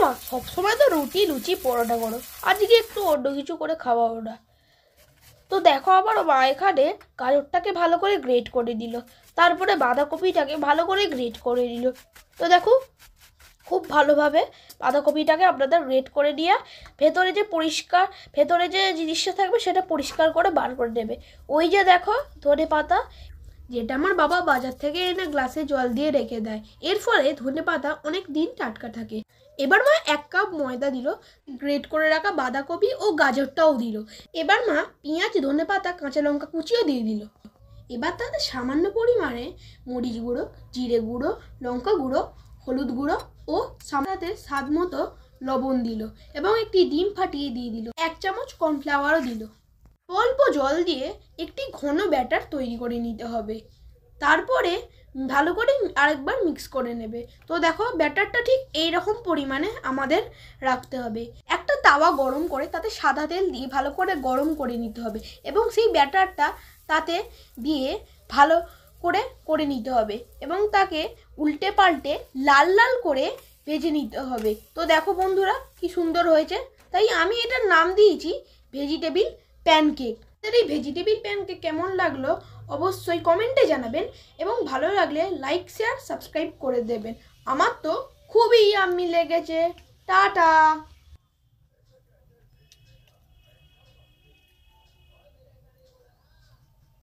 মা সবসময় তো রুটি লুচি পরোটা করো, আজকে একটু অন্য কিছু করে খাওয়াও না। তো দেখো আমার মা এখানে গাজরটাকে ভালো করে গ্রেট করে দিল, তারপরে বাঁধাকপিটাকে ভালো করে গ্রেট করে দিল। তো দেখো খুব ভালোভাবে বাঁধাকপিটাকে আপনাদের গ্রেট করে দিয়ে ভেতরে যে জিনিসটা থাকবে সেটা পরিষ্কার করে বার করে দেবে। ওই যে দেখো ধনে পাতা, যেটা আমার বাবা বাজার থেকে এনে গ্লাসে জল দিয়ে রেখে দেয়, এর ফলে ধনে পাতা অনেক দিন টাটকা থাকে। এবার মা 1 কাপ ময়দা দিল, গ্রেট করে রাখা বাঁধাকপি ও গাজরটাও দিল। এবার মা পেঁয়াজ, ধনে পাতা, কাঁচা লঙ্কা কুচিও দিয়ে দিল। এবার তাতে সামান্য পরিমাণে মরিচ গুঁড়ো, জিরে গুঁড়ো, লঙ্কা গুঁড়ো, হলুদ গুঁড়ো ও সাথে স্বাদ মতো লবণ দিল এবং একটি ডিম ফাটিয়ে দিয়ে দিল। 1 চামচ কর্নফ্লাওয়ারও দিল। অল্প জল দিয়ে একটি ঘন ব্যাটার তৈরি করে নিতে হবে। তারপরে ভালো করে আরেকবার মিক্স করে নেবে। তো দেখো ব্যাটারটা ঠিক এই রকম পরিমাণে আমাদের রাখতে হবে। একটা তাওয়া গরম করে তাতে সাদা তেল দিয়ে ভালো করে গরম করে নিতে হবে এবং সেই ব্যাটারটা তাতে দিয়ে ভালো করে নিতে হবে এবং তাকে উল্টে পাল্টে লাল লাল করে ভেজে নিতে হবে। তো দেখো বন্ধুরা কি সুন্দর হয়েছে, তাই আমি এটার নাম দিয়েছি ভেজিটেবিল প্যানকেক। এই ভেজিটেবিল প্যানকেক কেমন লাগলো অবশ্যই কমেন্টে জানাবেন এবং ভালো লাগলে লাইক, শেয়ার, সাবস্ক্রাইব করে দেবেন। আমার তো খুবই ইয়াম্মি লেগেছে। টাটা।